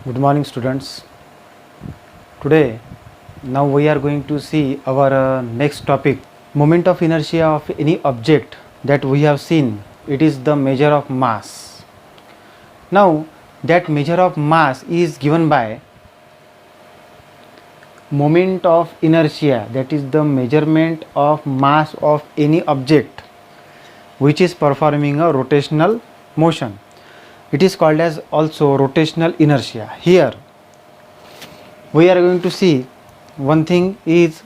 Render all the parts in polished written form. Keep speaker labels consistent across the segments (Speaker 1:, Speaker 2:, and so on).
Speaker 1: Good morning, students. Today, now we are going to see our next topic, moment of inertia of any object that we have seen. It is the measure of mass. Now, that measure of mass is given by moment of inertia, that is the measurement of mass of any object which is performing a rotational motion. It is called as also rotational inertia. Here we are going to see one thing is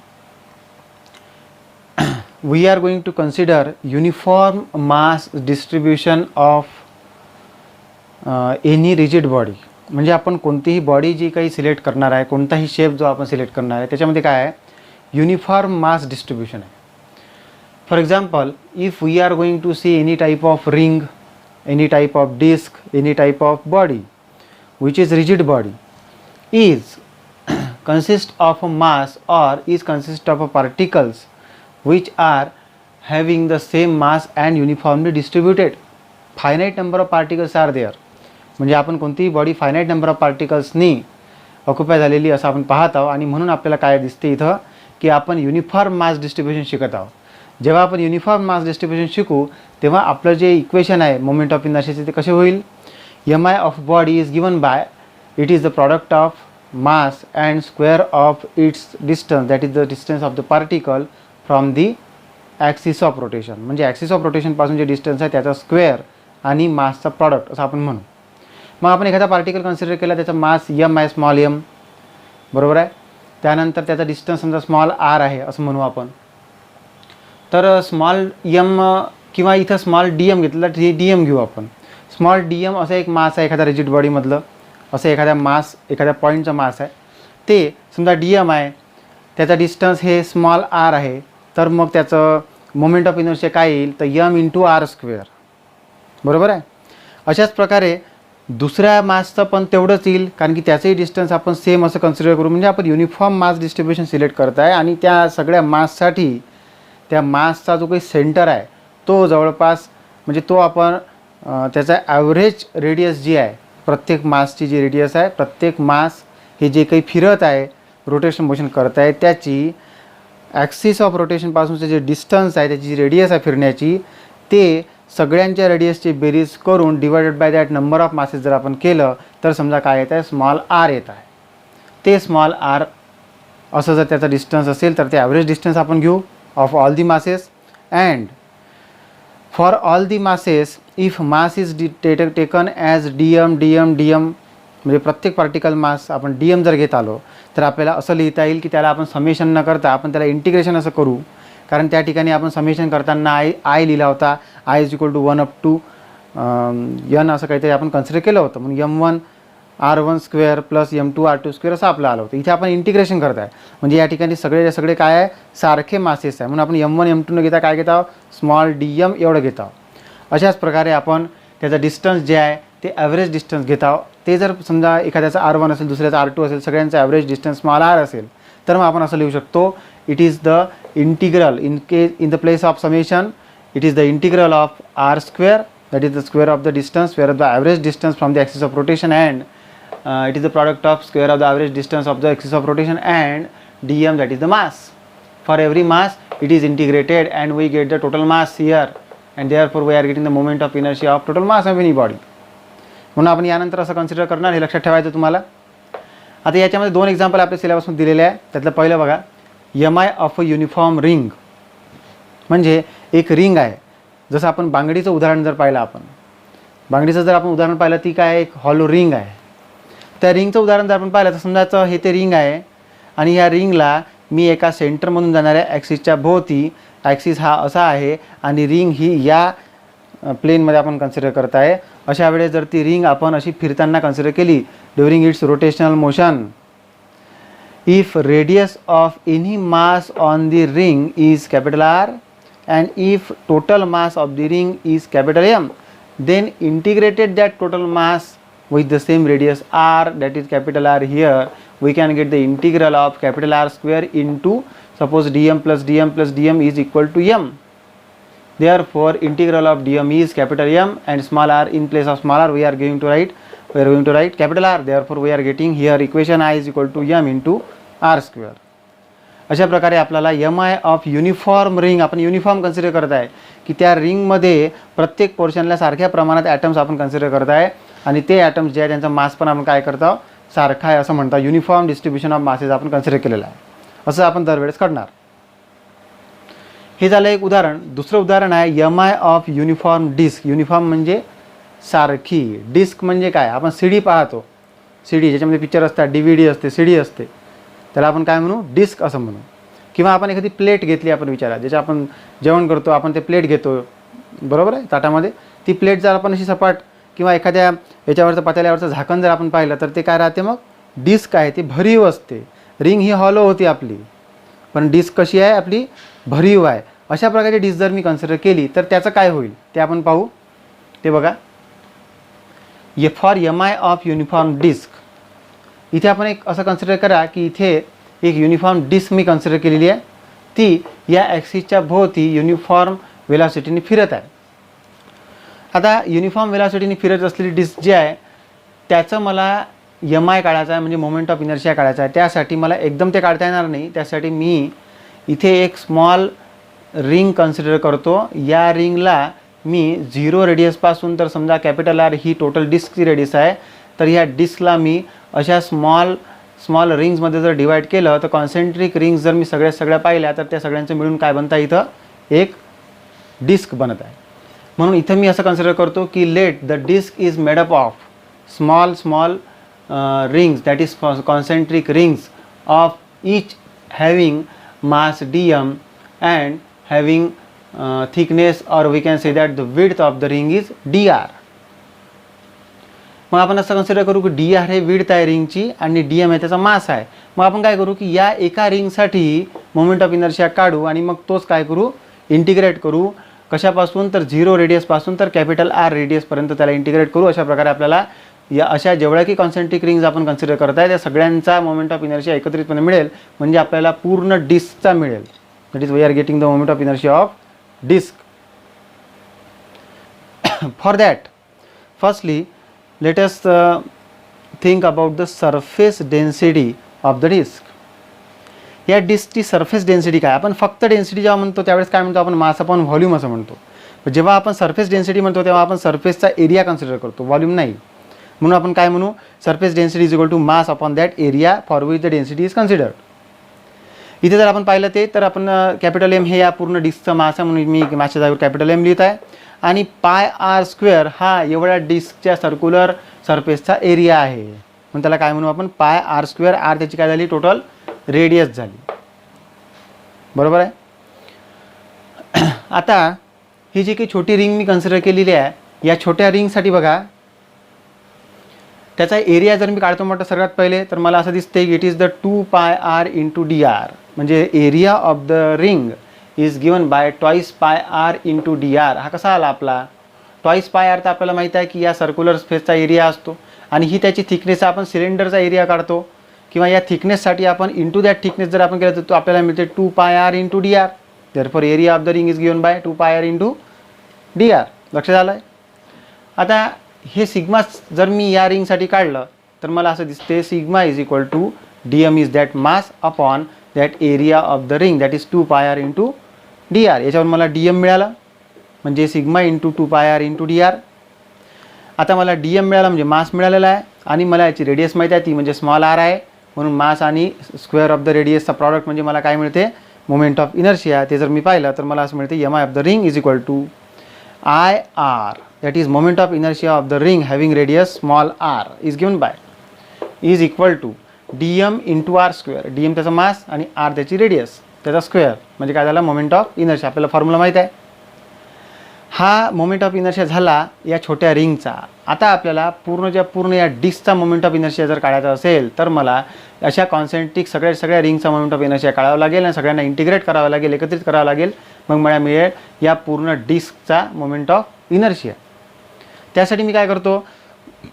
Speaker 1: we are going to consider uniform mass distribution of any rigid body. म्हणजे आपण कोणतीही body जी काही select करणार आहे, कोणताही shape जो आपण select करणार आहे त्याच्यामध्ये काय आहे, युनिफॉर्म मास डिस्ट्रीब्यूशन आहे. For example, if we are going to see any type of ring, any type of disc, any type of body which is rigid body is consist of a mass or is consist of a particles which are having the same mass and uniformly distributed. Finite number of particles are there. म्हणजे आपण कोणतीही body finite number of पार्टिकल्सनी occupy झालेली असं आपण पाहत आहोत आणि म्हणून आपल्याला काय दिसते इथं की आपण युनिफॉर्म मास डिस्ट्रीब्युशन शिकत आहोत. जेव्हा आपण युनिफॉर्म मास डिस्ट्रीब्युशन शिकू तेव्हा आपलं जे इक्वेशन आहे मोमेंट ऑफ इनर्शियाचे ते कसे होईल, M I of body is given by it is the product of mass and square of its distance, that is the distance of the particle from the axis of rotation. म्हणजे axis of रोटेशनपासून जे distance आहे त्याचा square आणि मासचा product असं आपण म्हणू. मग आपण एखादा पार्टिकल कन्सिडर केला, त्याचा मास यम आहे, स्मॉल एम, बरोबर आहे. त्यानंतर त्याचा डिस्टन्स समजा स्मॉल आर आहे असं म्हणू आपण. तर स्मॉल एम किंवा इथं स्मॉल डी एम घेतलं तर डी एम घेऊ आपण. स्मॉल डी एम असं एक मास आहे एखाद्या रिजिड बॉडीमधलं, असं एखाद्या मास एखाद्या पॉईंटचा मास आहे. ते समजा डी एम आहे, त्याचा डिस्टन्स हे स्मॉल आर आहे, तर मग त्याचं मोमेंट ऑफ इनर्शिया काय येईल तर यम इंटू आर स्क्वेअर, बरोबर आहे. अशाच प्रकारे दुसऱ्या मासचं पण तेवढंच येईल कारण की त्याचंही डिस्टन्स आपण सेम असं कन्सिडर करू. म्हणजे आपण युनिफॉर्म मास डिस्ट्रीब्युशन सिलेक्ट करत आहे आणि त्या सगळ्या माससाठी त्या मासचा जो काही सेंटर आहे तो जवळपास म्हणजे तो आपण त्याचा ॲव्हरेज रेडियस जी आहे, प्रत्येक मासची जी रेडियस आहे, प्रत्येक मास हे जे काही फिरत आहे रोटेशन मोशन करत आहे त्याची ॲक्सिस ऑफ रोटेशनपासूनचे जे डिस्टन्स आहे, त्याची जी रेडियस आहे फिरण्याची, ते सगळ्यांच्या रेडियसची बेरीज करून divided by that number of masses जर आपण केलं तर समजा काय येत आहे, स्मॉल आर येत आहे. ते स्मॉल आर असं जर त्याचा डिस्टन्स असेल तर ते ॲव्हरेज डिस्टन्स आपण घेऊ of all the masses, and for all the masses if mass is taken as dm dm dm म्हणजे प्रत्येक पार्टिकल मास आपण dm जर घेत आलो तर आपल्याला असं लिहिता येईल की त्याला आपण समेशन न करता आपण त्याला इंटिग्रेशन असं करू. कारण त्या ठिकाणी आपण समेशन करताना आय लिहिला होता, I is equal to 1 up to N असं काहीतरी आपण कन्सिडर केलं होतं. म्हणून M1 R1 square plus M2 R2 square असं आपलं आलं होतं. इथे आपण इंटिग्रेशन करत आहे म्हणजे या ठिकाणी सगळे काय आहे, सारखे मासेस आहे. म्हणून आपण M1 M2 न घेता काय घेत आहोत, स्मॉल DM एवढं घेत आहोत. अशाच प्रकारे आपण त्याचा डिस्टन्स जे आहे ते ॲव्हरेज डिस्टन्स घेत आहोत. ते जर समजा एखाद्याचा R1 असेल, दुसऱ्याचा R2 असेल, सगळ्यांचा ॲव्हरेज डिस्टन्स स्मॉल आर असेल तर मग आपण असं लिहू शकतो, it is the integral in the place of summation it is the integral of R square, that is the square of the distance, square of the average distance from the axis of rotation, and it is the product of square of the average distance of the axis of rotation and dm, that is the mass. For every mass it is integrated and we get the total mass here, and therefore we are getting the moment of inertia of total mass of any body. म्हणून आपण यानंतर असं consider करणार, हे लक्षात ठेवायचं तुम्हाला. आता याच्यामध्ये दोन एक्झाम्पल आपल्या सिलेबसमध्ये दिलेले आहे. त्यातलं पहिलं बघा, M I of a uniform ring. म्हणजे एक रिंग आहे, जसं आपण बांगडीचं उदाहरण जर पाहिलं, आपण बांगडीचं जर आपण उदाहरण पाहिलं ती काय, एक हॉलो रिंग आहे. त्या रिंगचं उदाहरण जर आपण पाहिलं तर समजायचं हे ते रिंग आहे आणि ह्या रिंगला मी एका सेंटरमधून जाणाऱ्या ॲक्सिसच्या भोवती, ॲक्सिस हा असा आहे आणि रिंग ही या प्लेनमध्ये आपण कन्सिडर करत आहे. अशा वेळेस जर ती रिंग आपण अशी फिरताना कन्सिडर केली during its rotational motion, if radius of any mass on the ring is capital R and if total mass of the ring is capital M, then integrated that total mass with the same radius r, that is capital R here, we can get the integral of capital R square into, suppose dm plus dm plus dm is equal to m. Therefore integral of dm is capital M and small r, in place of small r we are going to write we are going to write capital R. Therefore we are getting here equation I is equal to m into r square. अशा प्रकारे आपल्याला M I of uniform ring, आपण uniform consider करत आहे की त्या रिंगमध्ये प्रत्येक पोर्शनला सारख्या प्रमाणात ॲटम्स आपण कन्सिडर करत आहे आणि ते ॲटम्स जे आहे त्यांचा मास पण आपण काय करतो, सारखा आहे असं म्हणता. युनिफॉर्म डिस्ट्रीब्युशन ऑफ मासेस आपण कन्सिडर केलेलं आहे, असं आपण दरवेळेस करणार. हे झालं एक उदाहरण. दुसरं उदाहरण आहे M I of uniform disc. Uniform म्हणजे सारखी, डिस्क म्हणजे काय, आपण सी डी पाहतो, सी डी ज्याच्यामध्ये पिक्चर असतात, DVD असते, CD असते, त्याला आपण काय म्हणू, डिस्क असं म्हणू. किंवा आपण एखादी प्लेट घेतली, आपण विचारा ज्याच्या आपण जेवण करतो, आपण ते प्लेट घेतो बरोबर आहे ताटामध्ये, ती प्लेट जर आपण अशी सपाट किंवा एखाद्या याच्यावरचं पातेल्यावरचं झाकण जर आपण पाहिलं तर ते काय राहते, मग डिस्क आहे, ती भरीव असते. रिंग ही हॉलो होती आपली, पण डिस्क कशी आहे आपली, भरीव आहे. अशा प्रकारची डिस्क जर मी कन्सिडर केली तर त्याचं काय होईल ते आपण पाहू. ते बघा, for M I of uniform disc, इथे आपण एक असं कन्सिडर करा की इथे एक युनिफॉर्म डिस्क मी कन्सिडर केलेली आहे, ती या ॲक्सिसच्या भोवती युनिफॉर्म वेलॉसिटीने फिरत आहे. आता युनिफॉर्म वेलॉसिटीने फिरत असलेली डिस्क जी आहे त्याचं मला एम आय काढायचा आहे, म्हणजे मोमेंट ऑफ इनर्शिया काढायचा आहे. त्यासाठी मला एकदम ते काढता येणार नाही, त्यासाठी मी इथे एक स्मॉल रिंग कन्सिडर करतो. या रिंगला मी 0 रेडियसपासून, तर समजा कॅपिटल आर ही टोटल डिस्कची रेडियस आहे, तर ह्या डिस्कला मी अशा स्मॉल रिंग्समध्ये जर डिवाईड केलं तर कॉन्सेंट्रिक रिंग्स जर मी सगळ्या पाहिल्या तर त्या सगळ्यांचं मिळून काय बनतं, इथं एक डिस्क बनत आहे. म्हणून इथं मी असं कन्सिडर करतो की let the disc is made up of small rings, that is concentric rings of each having mass dm and having thickness, or we can say that the width of the ring is dr. मग आपण असं consider करू की dr हे width आहे रिंगची आणि dm आहे त्याचा मास आहे. मग आपण काय करू की या एका रिंगसाठी मोमेंट ऑफ इनर्शिया काढू आणि मग तोच काय करू, इंटिग्रेट करू. कशापासून, तर 0 रेडियसपासून तर कॅपिटल R रेडियसपर्यंत त्याला इंटिग्रेट करू. अशा प्रकारे आपल्याला या अशा जेवढ्या की कॉन्सेंट्रिक रिंग्स आपण कन्सिडर करत आहे त्या सगळ्यांचा मोमेंट ऑफ इनर्शिया एकत्रितपणे मिळेल, म्हणजे आपल्याला पूर्ण डिस्कचा मिळेल. That is we are getting the moment of inertia of disc. For that firstly let us think about the surface density of the disc. या डिस्कची सरफेस डेन्सिटी काय, आपण फक्त डेन्सिटी जेव्हा म्हणतो त्यावेळेस काय म्हणतो आपण, मास अपॉन व्हॉल्यूम असं म्हणतो. जेव्हा आपण सरफेस डेन्सिटी म्हणतो तेव्हा आपण सरफेसचा एरिया कन्सिडर करतो, व्हॉल्यूम नाही. म्हणून आपण काय म्हणू, surface density is equal to mass upon that area for which the density is considered. इथे जर आपण पाहिलं ते, तर आपण कॅपिटल एम हे या पूर्ण डिस्कचं मास आहे, म्हणून मी मासच्या जागेवर कॅपिटल एम लिहित आहे. आणि पाय आर स्क्वेअर हा एवढ्या डिस्कच्या सर्क्युलर सरफेसचा एरिया आहे, म्हणून त्याला काय म्हणू आपण, पाय आर स्क्वेअर. आर त्याची काय झाली, टोटल रेडियस झाली, बरोबर आहे. आता ही जी काही छोटी रिंग मी कन्सिडर केलेली आहे, या छोट्या रिंगसाठी बघा त्याचा एरिया जर मी काढतो म्हटलं सर्वात पहिले, तर मला असं दिसते की it is the 2πr into dr, म्हणजे area of the ring is given bye 2πr into dr. हा कसा आला आपला 2πr, तर आपल्याला माहीत आहे की या सर्क्युलर स्पेसचा एरिया असतो आणि ही त्याची थिकनेस, आपण सिलेंडरचा एरिया काढतो किंवा या थिकनेससाठी आपण इंटू दॅट थिकनेस जर आपण केलं तर तो आपल्याला मिळते 2πr into dr. Therefore area of the ring is given bye 2πr into dr. लक्षात आलं आहे. आता हे सिग्मा जर मी या रिंगसाठी काढलं तर मला असं दिसते sigma is equal to dm is that mass upon that area of the ring, that is 2πr into dr. याच्यावर मला dm मिळालं, म्हणजे sigma into 2πr into dr. आता मला dm मिळाला म्हणजे मास मिळालेला आहे आणि मला याची रेडियस माहिती आहे, ती म्हणजे स्मॉल r आहे. म्हणून मास आणि स्क्वेअर ऑफ द रेडियसचा प्रॉडक्ट म्हणजे मला काय मिळते, मोमेंट ऑफ इनर्शिया. ते जर मी पाहिलं तर मला असं मिळते M I of the ring is equal to IR, that is moment of inertia of the ring having radius small r is given by is equal to dm into r square. dm त्याचा मास आणि r त्याची radius, त्याचा square, म्हणजे काय झाला, moment of inertia. आपल्याला formula माहीत आहे. हा मोमेंट ऑफ इनर्शिया झाला या छोट्या रिंगचा. आता आपल्याला पूर्ण या डिस्कचा मोमेंट ऑफ इनर्शिया जर काढायचा असेल तर मला अशा कॉन्सेंट्रिक सगळ्या रिंगचा मोमेंट ऑफ इनर्शिया काढावा लागेल आणि सगळ्यांना इंटिग्रेट करावं लागेल, एकत्रित करावं लागेल. मग मला मिळेल या पूर्ण डिस्कचा मोमेंट ऑफ इनर्शिया. त्यासाठी मी काय करतो,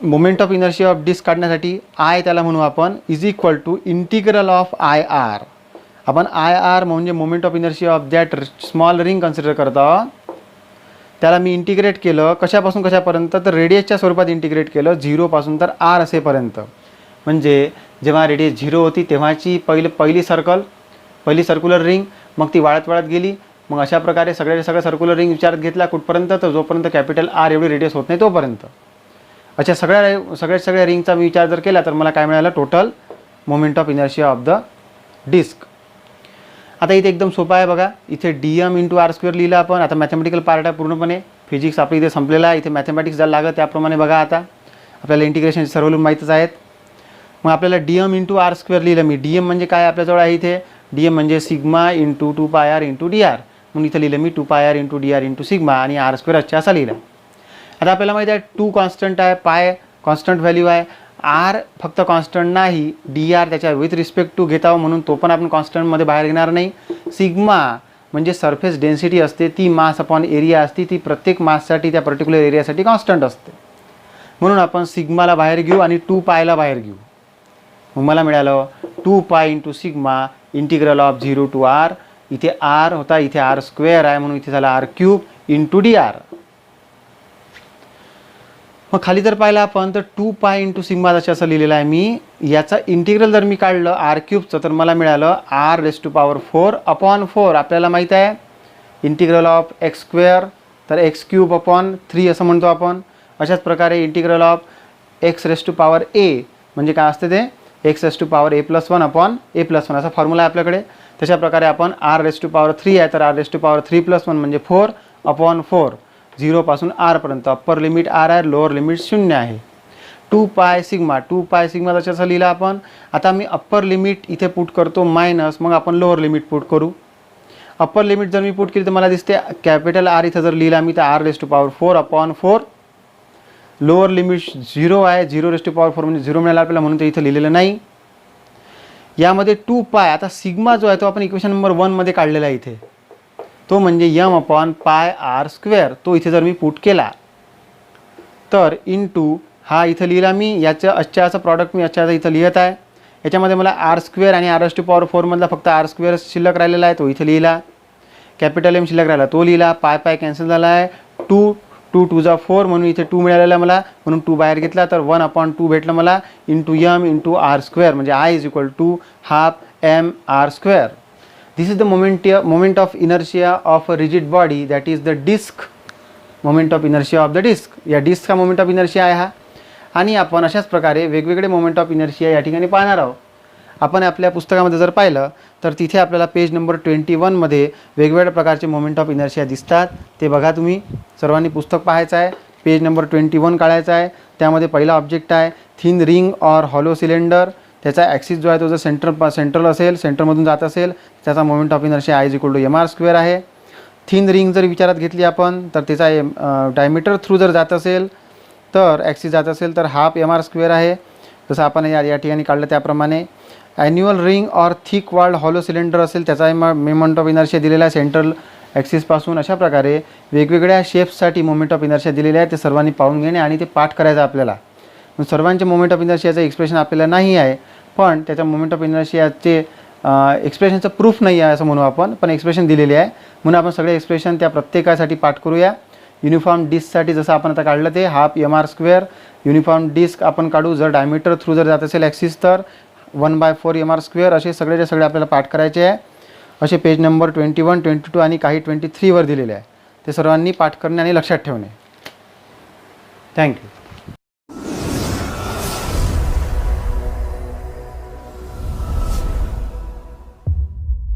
Speaker 1: moment of inertia of disc काढण्यासाठी आय त्याला म्हणू आपण is equal to integral of IR. आपण IR म्हणजे moment of inertia of that small ring consider करतो, त्याला मी इंटिग्रेट केलं कशापासून कशापर्यंत, तर रेडियसच्या स्वरूपात इंटिग्रेट केलं 0 पासून तर r असेपर्यंत. म्हणजे जेव्हा रेडियस 0 होती तेव्हाची पहिली सर्क्युलर रिंग, मग ती वाढत गेली. मग अशा प्रकारे सगळ्या सर्क्युलर रिंग विचारात घेतला कुठपर्यंत, तर जोपर्यंत कॅपिटल R एवढी रेडियस होत नाही तोपर्यंत. अच्छा, सगळ्या रिंगचा मी विचार जर केला तर मला काय मिळालं, total moment of inertia of the disc. आता इथे एकदम सोपं आहे बघा, इथे dm × r² लिहिलं आपण. आता मॅथमॅटिकल पार्ट आहे पूर्णपणे, फिजिक्स आपलं इथे संपलेलं आहे. इथे मॅथमॅटिक्स जर लागत त्याप्रमाणे बघा, आता आपल्याला इंटिग्रेशन सर्व रूल माहीतच आहेत. मग आपल्याला dm × r² लिहिलं मी. dm म्हणजे काय आपल्याजवळ आहे इथे, dm म्हणजे सिग्मा × 2πr × dr. म्हणून इथं लिहिलं मी 2πr × dr × सिग्मा आणि r² अच्छा असा लिहिला. आता आपल्याला माहिती आहे 2 कॉन्स्टंट आहे, पाय कॉन्स्टंट व्हॅल्यू आहे, r फक्त कॉन्स्टंट नाही, dr त्याच्या विथ रिस्पेक्ट टू घेत आहोत म्हणून तो पण आपण कॉन्स्टंटमध्ये बाहेर घेणार नाही. सिग्मा म्हणजे सरफेस डेन्सिटी असते, ती मास अपॉन एरिया असते, ती प्रत्येक माससाठी त्या पर्टिक्युलर एरियासाठी कॉन्स्टंट असते. म्हणून आपण सिग्माला बाहेर घेऊ आणि 2π बाहेर घेऊ. मग मला मिळालं 2π × sigma integral of 0 to r. इथे r होता, इथे r² आहे म्हणून इथे झाला r³ × dr. मग खाली जर पाहिलं आपण तर 2π × सिग्मा असं लिहिलेलं आहे मी. याचा इंटिग्रल जर मी काढलं r³ तर मला मिळालं r⁴/4. आपल्याला माहीत आहे इंटिग्रल ऑफ x², तर x³ / 3 असं म्हणतो आपण. अशाच प्रकारे इंटिग्रल ऑफ x⁴a म्हणजे काय असते ते, x⁴a+1 a+1 असा फॉर्म्युला आहे आपल्याकडे. तशा प्रकारे आपण r⁴ आहे तर r⁴3+1 म्हणजे 4/4, 0 पासून r पर्यंत. अप्पर लिमिट r आहे, लोअर लिमिट 0 आहे. 2π सिग्मा असं लिहिलं आपण. आता मी अप्पर लिमिट इथे पुट करतो मायनस, मग आपण लोअर लिमिट पुट करू. अप्पर लिमिट जर मी पुट केली तर मला दिसते कॅपिटल R इथं जर लिहिला मी तर r⁴/4. लोअर लिमिट 0 आहे, 0⁴ म्हणजे 0 मिळाला आपल्याला म्हणून ते इथं लिहिलेलं नाही. यामध्ये 2π, आता सिग्मा जो आहे तो आपण इक्वेशन नंबर 1 मध्ये काढलेला आहे इथे, तो म्हणजे m/πr². तो इथे जर मी पुट केला तर इंटू हा इथं लिहिला मी, याचं अशा प्रॉडक्ट मी अशा इथं लिहित आहे. याच्यामध्ये मला r² आणि r⁴ मधला फक्त r² शिल्लक राहिलेला आहे, तो इथे लिहिला. कॅपिटल M शिल्लक राहिला तो लिहिला. पाय कॅन्सल झाला आहे. 2 2 2 जा 4 म्हणून इथे 2 मिळालेला मला, म्हणून 2 बाहेर घेतला तर 1/2 भेटलं मला इंटू m × r², म्हणजे I = ½ mr². This is the moment of inertia of a rigid body, that is the disk. Moment of inertia of the disc, या डिस्कचा मोमेंट ऑफ इनर्शिया आहे हा. आणि आपण अशाच प्रकारे वेगवेगळे मोमेंट ऑफ इनर्शिया या ठिकाणी पाहणार आहोत. आपण आपल्या पुस्तकामध्ये जर पाहिलं तर तिथे आपल्याला पेज नंबर 21 मध्ये वेगवेगळ्या प्रकारचे मोमेंट ऑफ इनर्शिया दिसतात. ते बघा, तुम्ही सर्वांनी पुस्तक पाहायचं आहे. पेज नंबर 21 काढायचा आहे. त्यामध्ये पहिला ऑब्जेक्ट आहे thin ring or hollow cylinder. त्याचा ॲक्सिस जो आहे तो जर सेंट्रल असेल, सेंटरमधून जात असेल, त्याचा moment of inertia I = mr² आहे. थिन रिंग जर विचारात घेतली आपण तर त्याचा डायमीटर थ्रू जर जात असेल तर ॲक्सिस जात असेल तर ½ mr² आहे. जसं आपण या ठिकाणी काढलं त्याप्रमाणे. Annular ring or thick walled hollow cylinder असेल त्याचा मोमेंट ऑफ इनर्शिया दिलेला आहे सेंट्रल ॲक्सिसपासून. अशा प्रकारे वेगवेगळ्या शेप्ससाठी मोमेंट ऑफ इनर्शिया दिलेले आहे. ते सर्वांनी पाहून घेणे आणि ते पाठ करायचं आपल्याला. सर्वांचे मोमेंट ऑफ इनर्शियाचं एक्सप्रेशन आपल्याला नाही आहे, पण त्याच्या मोमेंट ऑफ इनर्शियाचे एक्सप्रेशनचं प्रूफ नाही आहे असं म्हणू आपण, पण एक्सप्रेशन दिलेले आहे. म्हणून आपण सगळे एक्सप्रेशन त्या प्रत्येकासाठी पाठ करूया. युनिफॉर्म डिस्कसाठी जसं आपण आता काढलं ते ½ mr². युनिफॉर्म डिस्क आपण काढू जर डायमीटर थ्रू जर जात असेल ॲक्सिस तर 1/4 mr². असे सगळेचे सगळे आपल्याला पाठ करायचे आहे. असे पेज नंबर 21, 22 आणि काही 23 वर दिलेले आहे. ते सर्वांनी पाठ करणे आणि लक्षात ठेवणे. थँक्यू.